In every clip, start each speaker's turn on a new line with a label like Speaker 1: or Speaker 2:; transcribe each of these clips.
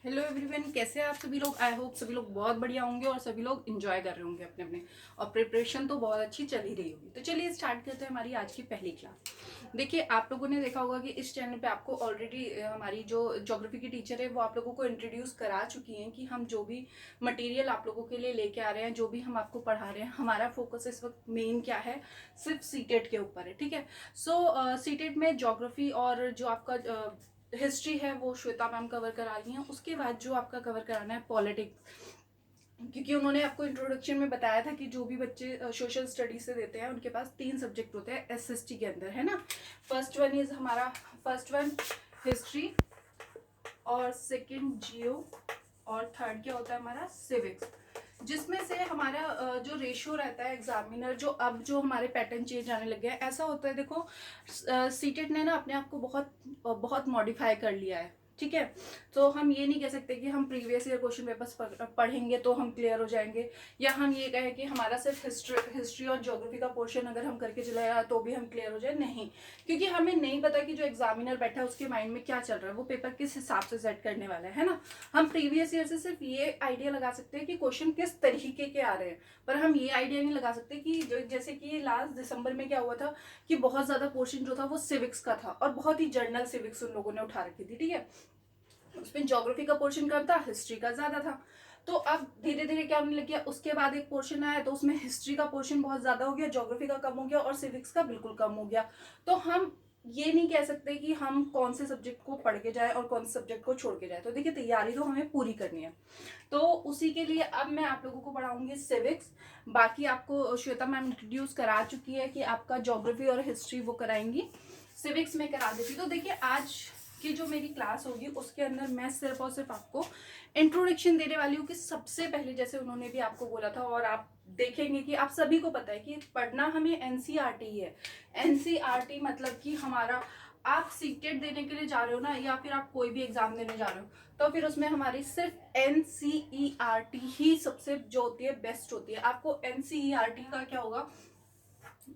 Speaker 1: Hello everyone, कैसे हैं आप सभी लोग। आई होप सभी लोग बहुत बढ़िया होंगे और सभी लोग एंजॉय कर रहे होंगे अपने अपने, और प्रिपरेशन तो बहुत अच्छी चल ही रही होगी। तो चलिए स्टार्ट करते हैं हमारी आज की पहली क्लास। देखिए, आप लोगों ने देखा होगा कि इस चैनल पे आपको ऑलरेडी हमारी जो ज्योग्राफी की टीचर है वो आप लोगों को इंट्रोड्यूस करा चुकी हैं कि हम जो भी मटेरियल आप लोगों के लिए लेके आ रहे हैं, जो भी हम आपको पढ़ा रहे हैं, हमारा फोकस इस वक्त मेन क्या है, सिर्फ सीटेट के ऊपर है। ठीक है। सो सीटेट में ज्योग्राफी और जो आपका हिस्ट्री है वो श्वेता मैम कवर करा रही हैं। उसके बाद जो आपका कवर कराना है पॉलिटिक्स, क्योंकि उन्होंने आपको इंट्रोडक्शन में बताया था कि जो भी बच्चे सोशल स्टडीज से देते हैं उनके पास 3 सब्जेक्ट होते हैं एसएसटी के अंदर, है ना। फर्स्ट वन हिस्ट्री, और सेकंड जियो, और थर्ड क्या होता है हमारा सिविक्स। जिसमें से हमारा जो रेशियो रहता है एग्जामिनर, जो हमारे पैटर्न चेंज आने लग गया है, ऐसा होता है। देखो, सीटेट ने ना अपने आप को बहुत बहुत मॉडिफाई कर लिया है। ठीक है। तो हम ये नहीं कह सकते कि हम प्रीवियस ईयर क्वेश्चन पेपर्स पढ़ेंगे तो हम क्लियर हो जाएंगे, या हम ये कहें कि हमारा सिर्फ हिस्ट्री और ज्योग्राफी का पोर्शन अगर हम करके चले जाए तो भी हम क्लियर हो जाए। नहीं, क्योंकि हमें नहीं पता कि जो एग्जामिनर बैठा है उसके माइंड में क्या चल रहा है, वो पेपर किस हिसाब से सेट करने वाला है ना। हम प्रीवियस ईयर से सिर्फ ये आइडिया लगा सकते हैं कि क्वेश्चन किस तरीके के आ रहे हैं, पर हम ये आइडिया नहीं लगा सकते कि जैसे कि लास्ट दिसंबर में क्या हुआ था कि बहुत ज्यादा पोर्शन जो था वो सिविक्स का था, और बहुत ही जर्नल सिविक्स उन लोगों ने उठा रखी थी। ठीक है। उसमें ज्योग्राफी का पोर्शन कम था, हिस्ट्री का ज्यादा था। तो अब धीरे धीरे क्या होने लग गया, उसके बाद एक पोर्शन आया तो उसमें हिस्ट्री का पोर्शन बहुत ज्यादा हो गया, ज्योग्राफी का कम हो गया, और सिविक्स का बिल्कुल कम हो गया। तो हम ये नहीं कह सकते कि हम कौन से सब्जेक्ट को पढ़ के जाए और कौन से सब्जेक्ट को छोड़ के जाए। तो देखिए, तैयारी तो हमें पूरी करनी है। तो उसी के लिए अब मैं आप लोगों को पढ़ाऊंगी सिविक्स। बाकी आपको श्वेता मैम इंट्रोड्यूस करा चुकी है कि आपका ज्योग्राफी और हिस्ट्री वो कराएंगी, सिविक्स में करा देती। तो देखिए, आज की जो मेरी क्लास होगी उसके अंदर मैं सिर्फ और सिर्फ आपको इंट्रोडक्शन देने वाली हूँ कि सबसे पहले, जैसे उन्होंने भी आपको बोला था और आप देखेंगे कि आप सभी को पता है कि पढ़ना हमें एनसीईआरटी है। एनसीईआरटी मतलब कि हमारा, आप सीटेट देने के लिए जा रहे हो ना, या फिर आप कोई भी एग्जाम देने जा रहे हो, तो फिर उसमें हमारी सिर्फ एनसीईआरटी ही सबसे जो होती है बेस्ट होती है। आपको एनसीईआरटी का क्या होगा,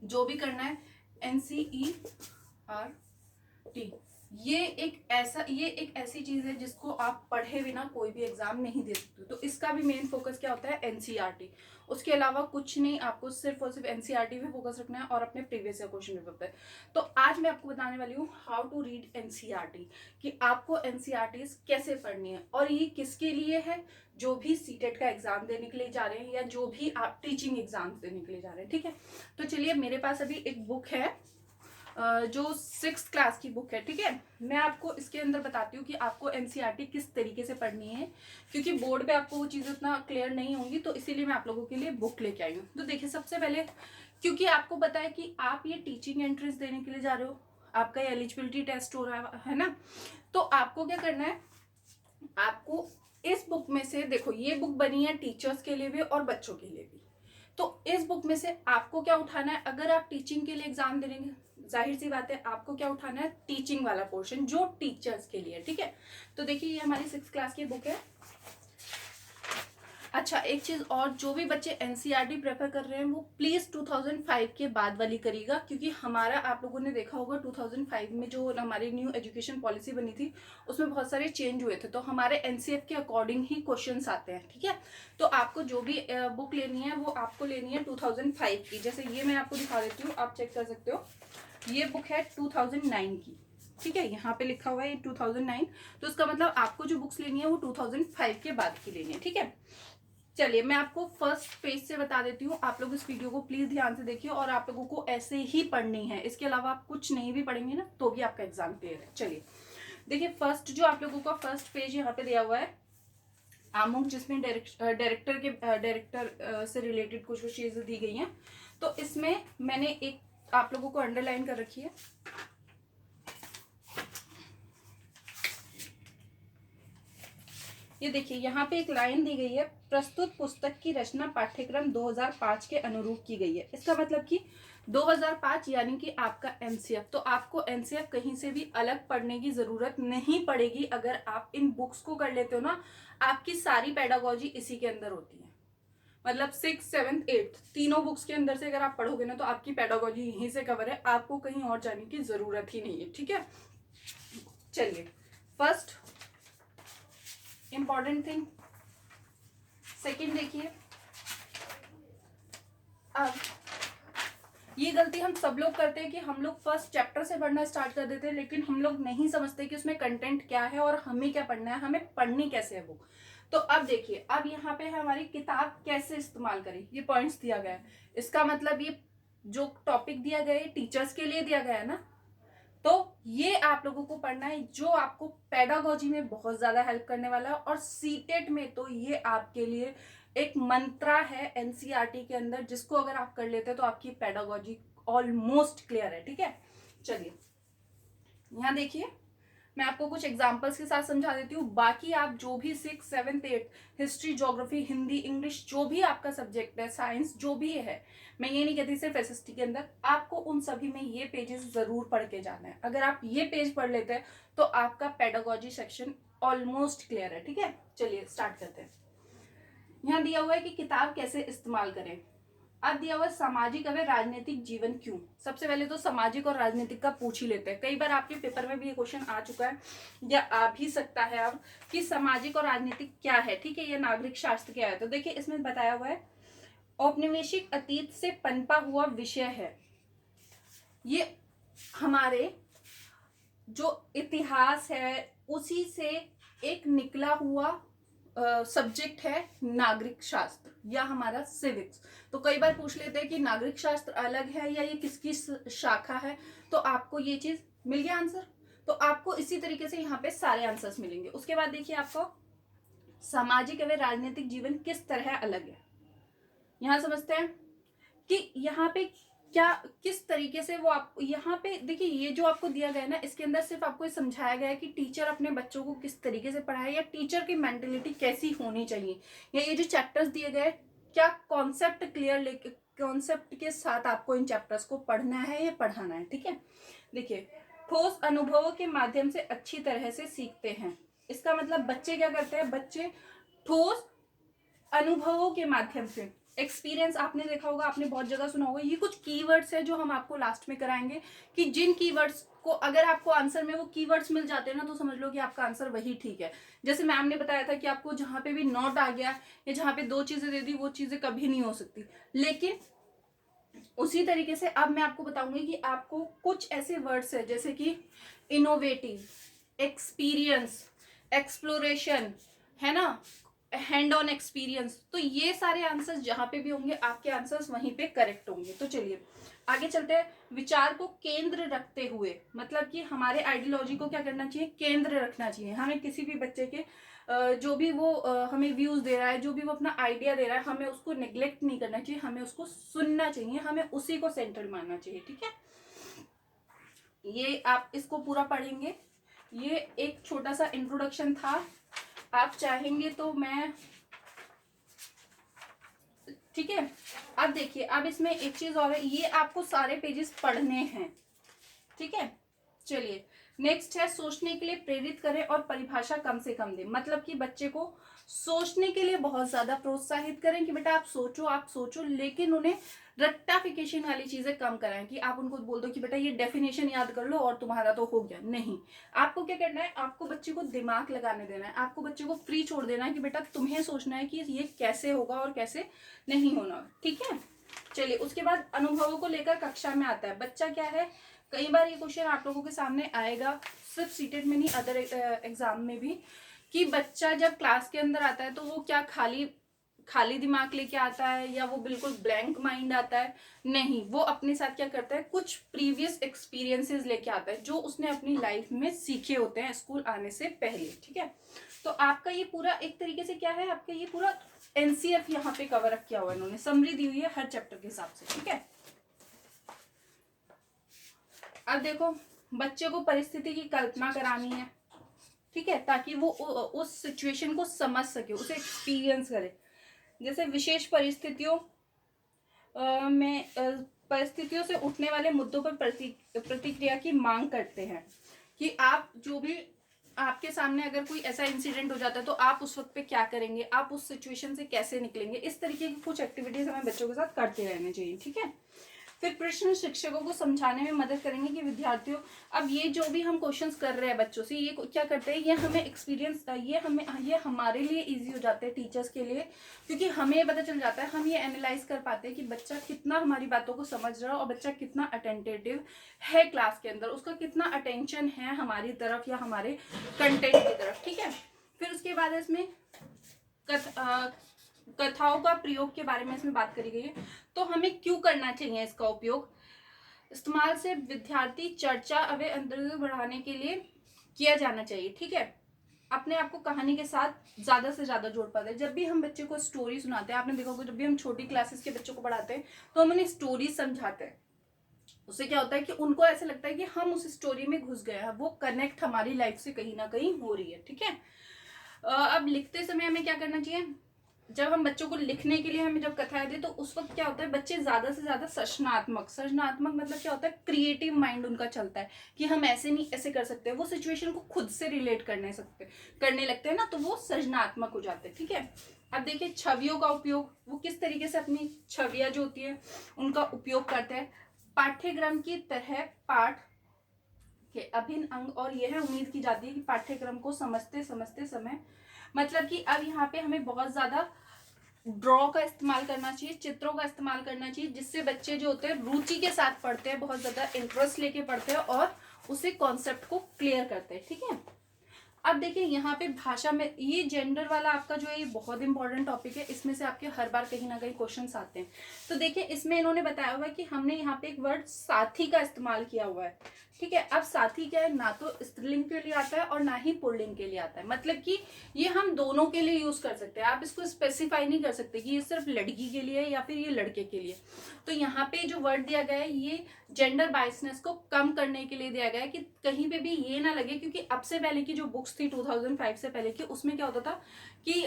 Speaker 1: जो भी करना है एनसीईआरटी, ये एक ऐसी चीज है जिसको आप पढ़े बिना कोई भी एग्जाम नहीं दे सकते। तो इसका भी मेन फोकस क्या होता है, एनसीईआरटी। उसके अलावा कुछ नहीं, आपको सिर्फ और सिर्फ एनसीईआरटी पे फोकस रखना है और अपने प्रीवियस ईयर क्वेश्चन पेपर पे। तो आज मैं आपको बताने वाली हूँ हाउ टू रीड एनसीईआरटी, कि आपको एनसीईआरटी कैसे पढ़नी है, और ये किसके लिए है, जो भी सीटेट का एग्जाम देने के लिए जा रहे हैं या जो भी आप टीचिंग एग्जाम देने के लिए जा रहे हैं। ठीक है। तो चलिए, मेरे पास अभी एक बुक है जो 6th क्लास की बुक है। ठीक है। मैं आपको इसके अंदर बताती हूँ कि आपको एनसीईआरटी किस तरीके से पढ़नी है, क्योंकि बोर्ड पे आपको वो चीज़ उतना क्लियर नहीं होंगी, तो इसीलिए मैं आप लोगों के लिए बुक लेके आई हूँ। तो देखिए, सबसे पहले, क्योंकि आपको पता है कि आप ये टीचिंग एंट्रेंस देने के लिए जा रहे हो, आपका एलिजिबिलिटी टेस्ट हो रहा है ना, तो आपको क्या करना है, आपको इस बुक में से, देखो ये बुक बनी है टीचर्स के लिए भी और बच्चों के लिए भी, तो इस बुक में से आपको क्या उठाना है, अगर आप टीचिंग के लिए एग्जाम देंगे, जाहिर सी बात है आपको क्या उठाना है, टीचिंग वाला पोर्शन जो टीचर्स के लिए। ठीक है। तो देखिए, ये हमारी 6th क्लास की बुक है। अच्छा, एक चीज और, जो भी बच्चे एनसीईआरटी प्रेफर कर रहे हैं वो प्लीज 2005 के बाद वाली करिएगा, क्योंकि हमारा, आप लोगों ने देखा होगा 2005 में जो हमारी न्यू एजुकेशन पॉलिसी बनी थी उसमें बहुत सारे चेंज हुए थे, तो हमारे एनसीएफ के अकॉर्डिंग ही क्वेश्चंस आते हैं। ठीक है। तो आपको जो भी बुक लेनी है वो आपको लेनी है 2005 की। जैसे ये मैं आपको दिखा देती हूँ, आप चेक कर सकते हो, ये बुक है 2009 की। ठीक है, यहाँ पे लिखा हुआ है 2009, तो इसका मतलब आपको जो बुक्स लेनी है वो 2005 के बाद की लेनी है। ठीक है। चलिए, मैं आपको फर्स्ट पेज से बता देती हूँ, आप लोग इस वीडियो को प्लीज ध्यान से देखिए, और आप लोगों को ऐसे ही पढ़नी है, इसके अलावा आप कुछ नहीं भी पढ़ेंगे ना तो भी आपका एग्जाम क्लियर है। चलिए देखिए, फर्स्ट जो आप लोगों का फर्स्ट पेज यहाँ पे दिया हुआ है आमुख, जिसमें डायरेक्टर से रिलेटेड कुछ कुछ चीजें दी गई हैं। तो इसमें मैंने एक आप लोगों को अंडरलाइन कर रखी है, ये देखिए यहाँ पे एक लाइन दी गई है, प्रस्तुत पुस्तक की रचना पाठ्यक्रम 2005 के अनुरूप की गई है। इसका मतलब कि 2005 यानी कि आपका एनसीएफ, तो आपको एनसीएफ कहीं से भी अलग पढ़ने की जरूरत नहीं पड़ेगी अगर आप इन बुक्स को कर लेते हो ना। आपकी सारी पेडागोजी इसी के अंदर होती है, मतलब 6th 7th 8th तीनों बुक्स के अंदर से अगर आप पढ़ोगे ना तो आपकी पेडागोजी यहीं से कवर है, आपको कहीं और जाने की जरूरत ही नहीं है। ठीक है। चलिए, फर्स्ट इंपॉर्टेंट थिंग। सेकंड देखिए, अब ये गलती हम सब लोग करते हैं कि हम लोग फर्स्ट चैप्टर से पढ़ना स्टार्ट कर देते हैं, लेकिन हम लोग नहीं समझते कि उसमें कंटेंट क्या है और हमें क्या पढ़ना है, हमें पढ़नी कैसे है बुक। तो अब देखिए, अब यहाँ पे हमारी किताब कैसे इस्तेमाल करें, ये पॉइंट्स दिया गया है। इसका मतलब ये जो टॉपिक दिया गया है टीचर्स के लिए दिया गया है ना, तो ये आप लोगों को पढ़ना है जो आपको पेडागोजी में बहुत ज्यादा हेल्प करने वाला है। और सीटेट में तो ये आपके लिए एक मंत्रा है एनसीईआरटी के अंदर, जिसको अगर आप कर लेते हैं तो आपकी पेडागोजी ऑलमोस्ट क्लियर है। ठीक है, चलिए यहाँ देखिए, मैं आपको कुछ एग्जांपल्स के साथ समझा देती हूँ। बाकी आप जो भी 6, 7, 8 हिस्ट्री, ज्योग्राफी, हिंदी, इंग्लिश, जो भी आपका सब्जेक्ट है, साइंस जो भी है, मैं ये नहीं कहती सिर्फ एसएसटी के अंदर, आपको उन सभी में ये पेजेस जरूर पढ़ के जाना है। अगर आप ये पेज पढ़ लेते हैं तो आपका पेडागोजी सेक्शन ऑलमोस्ट क्लियर है। ठीक है, चलिए स्टार्ट करते हैं। यहाँ दिया हुआ है कि किताब कैसे इस्तेमाल करें। अब दिया हुआ सामाजिक एवं राजनीतिक जीवन क्यों। सबसे पहले तो सामाजिक और राजनीतिक का पूछ ही लेते हैं, कई बार आपके पेपर में भी ये क्वेश्चन आ चुका है या आ भी सकता है अब, कि सामाजिक और राजनीतिक क्या है। ठीक है, ये नागरिक शास्त्र क्या है। तो देखिए इसमें बताया हुआ है औपनिवेशिक अतीत से पनपा हुआ विषय है। ये हमारे जो इतिहास है उसी से एक निकला हुआ सब्जेक्ट है नागरिक शास्त्र या हमारा सिविक्स। तो कई बार पूछ लेते हैं कि नागरिक शास्त्र अलग है या ये किसकी शाखा है, तो आपको ये चीज मिल गया आंसर। तो आपको इसी तरीके से यहाँ पे सारे आंसर्स मिलेंगे। उसके बाद देखिए आपको सामाजिक एवं राजनीतिक जीवन किस तरह अलग है। यहाँ समझते हैं कि यहाँ पे क्या किस तरीके से वो आप यहाँ पे देखिए, ये जो आपको दिया गया है ना, इसके अंदर सिर्फ आपको ये समझाया गया है कि टीचर अपने बच्चों को किस तरीके से पढ़ाए या टीचर की मेंटेलिटी कैसी होनी चाहिए, या ये जो चैप्टर्स दिए गए क्या कॉन्सेप्ट क्लियर लेके कॉन्सेप्ट के साथ आपको इन चैप्टर्स को पढ़ना है या पढ़ाना है। ठीक है, देखिए ठोस अनुभवों के माध्यम से अच्छी तरह से सीखते हैं। इसका मतलब बच्चे क्या करते हैं, बच्चे ठोस अनुभवों के माध्यम से, एक्सपीरियंस आपने देखा होगा, आपने बहुत जगह सुना होगा। ये कुछ कीवर्ड्स है जो हम आपको लास्ट में कराएंगे, कि जिन कीवर्ड्स को अगर आपको आंसर में वो कीवर्ड्स मिल जाते हैं ना, तो समझ लो कि आपका आंसर वही ठीक है। जैसे मैम ने बताया था कि आपको जहां पे भी नॉट आ गया या जहां पे 2 चीजें दे दी, वो चीजें कभी नहीं हो सकती। लेकिन उसी तरीके से अब मैं आपको बताऊंगी कि आपको कुछ ऐसे वर्ड्स है जैसे कि इनोवेटिव, एक्सपीरियंस, एक्सप्लोरेशन, है ना, हैंड ऑन एक्सपीरियंस, तो ये सारे आंसर्स जहां पे भी होंगे आपके आंसर्स वहीं पे करेक्ट होंगे। तो चलिए आगे चलते हैं। विचार को केंद्र रखते हुए, मतलब कि हमारे आइडियोलॉजी को क्या करना चाहिए, केंद्र रखना चाहिए। हमें किसी भी बच्चे के जो भी वो हमें व्यूज दे रहा है, जो भी वो अपना आइडिया दे रहा है, हमें उसको निग्लेक्ट नहीं करना चाहिए, हमें उसको सुनना चाहिए, हमें उसी को सेंटर मानना चाहिए। ठीक है, ये आप इसको पूरा पढ़ेंगे। ये एक छोटा सा इंट्रोडक्शन था, आप चाहेंगे तो मैं, ठीक है। अब देखिए, अब इसमें एक चीज और है, ये आपको सारे पेजेस पढ़ने हैं। ठीक है, चलिए नेक्स्ट है सोचने के लिए प्रेरित करें और परिभाषा कम से कम दें। मतलब कि बच्चे को सोचने के लिए बहुत ज्यादा प्रोत्साहित करें कि बेटा आप सोचो, लेकिन उन्हें रट्टाफिकेशन वाली चीजें कम कराएं, कि आप उनको बोल दो कि बेटा ये डेफिनेशन याद कर लो और तुम्हारा तो हो गया। नहीं, आपको क्या करना है, आपको बच्चे को दिमाग लगाने देना है, आपको बच्चे को फ्री छोड़ देना है कि बेटा तुम्हें सोचना है कि ये कैसे होगा और कैसे नहीं होना। ठीक है, चलिए उसके बाद अनुभवों को लेकर कक्षा में आता है। बच्चा क्या है, कई बार ये क्वेश्चन आप लोगों के सामने आएगा, सिर्फ सीटेट में नहीं अदर एग्जाम में भी, कि बच्चा जब क्लास के अंदर आता है तो वो क्या खाली दिमाग लेके आता है या वो बिल्कुल ब्लैंक माइंड आता है। नहीं, वो अपने साथ क्या करता है, कुछ प्रीवियस एक्सपीरियंसेस लेके आता है जो उसने अपनी लाइफ में सीखे होते हैं स्कूल आने से पहले। ठीक है, तो आपका ये पूरा एक तरीके से क्या है, आपका ये पूरा एनसीएफ यहाँ पे कवर अप किया हुआ है, इन्होंने समरी दी हुई है हर चैप्टर के हिसाब से। ठीक है, अब देखो बच्चे को परिस्थिति की कल्पना करानी है। ठीक है, ताकि वो उस सिचुएशन को समझ सके, उसे एक्सपीरियंस करे। जैसे विशेष परिस्थितियों में परिस्थितियों से उठने वाले मुद्दों पर प्रतिक्रिया की मांग करते हैं, कि आप जो भी आपके सामने अगर कोई ऐसा इंसिडेंट हो जाता है तो आप उस वक्त पे क्या करेंगे, आप उस सिचुएशन से कैसे निकलेंगे। इस तरीके की कुछ एक्टिविटीज हमें बच्चों के साथ करते रहने चाहिए। ठीक है, फिर प्रश्न शिक्षकों को समझाने में मदद करेंगे कि विद्यार्थियों, अब ये जो भी हम क्वेश्चंस कर रहे हैं बच्चों से, ये क्या करते हैं, ये हमें एक्सपीरियंस, ये हमारे लिए इजी हो जाते हैं टीचर्स के लिए, क्योंकि हमें ये पता चल जाता है, हम ये एनालाइज कर पाते हैं कि बच्चा कितना हमारी बातों को समझ रहा है और बच्चा कितना अटेंटिव है क्लास के अंदर, उसका कितना अटेंशन है हमारी तरफ या हमारे कंटेंट की तरफ। ठीक है, फिर उसके बाद इसमें कथाओं का प्रयोग के बारे में इसमें बात करी गई है। तो हमें क्यों करना चाहिए इसका उपयोग? इस्तेमाल से विद्यार्थी चर्चा अवय अंतर्गत बढ़ाने के लिए किया जाना चाहिए। ठीक है, अपने आप को कहानी के साथ ज्यादा से ज्यादा जोड़ पाते हैं। जब भी हम बच्चे को स्टोरी सुनाते हैं, आपने देखा होगा जब भी हम छोटी क्लासेस के बच्चों को पढ़ाते हैं तो हम उन्हें स्टोरी समझाते हैं। उससे क्या होता है कि उनको ऐसा लगता है कि हम उस स्टोरी में घुस गए हैं, वो कनेक्ट हमारी लाइफ से कहीं ना कहीं हो रही है। ठीक है, अब लिखते समय हमें क्या करना चाहिए? जब हम बच्चों को लिखने के लिए हमें जब कथाएं दें तो उस वक्त क्या होता है, बच्चे ज्यादा से ज्यादा सृजनात्मक मतलब क्या होता है, क्रिएटिव माइंड उनका चलता है कि हम ऐसे नहीं ऐसे कर सकते, वो सिचुएशन को खुद से रिलेट करने लगते हैं ना, तो वो सृजनात्मक हो जाते हैं। ठीक है, अब देखिए छवियों का उपयोग, वो किस तरीके से अपनी छवियां जो होती है उनका उपयोग करते हैं। पाठ्यक्रम की तरह पाठ के अभिन्न अंग, और यह उम्मीद की जाती है कि पाठ्यक्रम को समझते समय, मतलब कि अब यहाँ पे हमें बहुत ज्यादा ड्रॉ का इस्तेमाल करना चाहिए, चित्रों का इस्तेमाल करना चाहिए, जिससे बच्चे जो होते हैं रुचि के साथ पढ़ते हैं, बहुत ज्यादा इंटरेस्ट लेके पढ़ते हैं और उसे कॉन्सेप्ट को क्लियर करते हैं। ठीक है, अब देखिए यहाँ पे भाषा में ये जेंडर वाला आपका जो है ये बहुत इंपॉर्टेंट टॉपिक है, इसमें से आपके हर बार कहीं ना कहीं क्वेश्चंस आते हैं। तो देखिए इसमें इन्होंने बताया हुआ है कि हमने यहाँ पे एक वर्ड साथी का इस्तेमाल किया हुआ है। ठीक है, अब साथी क्या है, ना तो स्त्रीलिंग के लिए आता है और ना ही पुल्लिंग के लिए आता है, मतलब कि ये हम दोनों के लिए यूज कर सकते हैं। आप इसको स्पेसिफाई नहीं कर सकते कि ये सिर्फ लड़की के लिए या फिर ये लड़के के लिए। तो यहाँ पे जो वर्ड दिया गया है ये जेंडर बायसनेस को कम करने के लिए दिया गया है कि कहीं पे भी ये ना लगे, क्योंकि अब से पहले की जो बुक्स थी 2005 से पहले की, उसमें क्या होता था कि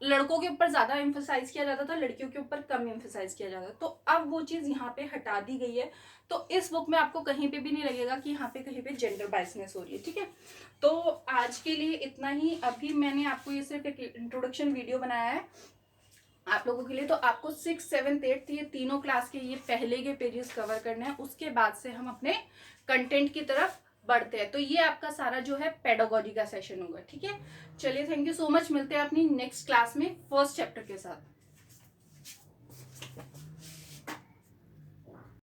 Speaker 1: लड़कों के ऊपर ज्यादा एम्फोसाइज किया जाता था, लड़कियों के ऊपर कम एम्फोसाइज किया जाता था। तो अब वो चीज यहाँ पे हटा दी गई है, तो इस बुक में आपको कहीं पे भी नहीं लगेगा कि यहाँ पे कहीं पे जेंडर बायसनेस हो रही है। ठीक है, तो आज के लिए इतना ही। अभी मैंने आपको ये सिर्फ एक इंट्रोडक्शन वीडियो बनाया है आप लोगों के लिए। तो आपको 6, 7, 8 ये तीनों क्लास के ये पहले के पेजेस कवर करने हैं, उसके बाद से हम अपने कंटेंट की तरफ बढ़ते हैं। तो ये आपका सारा जो है पेडागोजी का सेशन होगा। ठीक है, चलिए थैंक यू सो मच, मिलते हैं अपनी नेक्स्ट क्लास में फर्स्ट चैप्टर के साथ।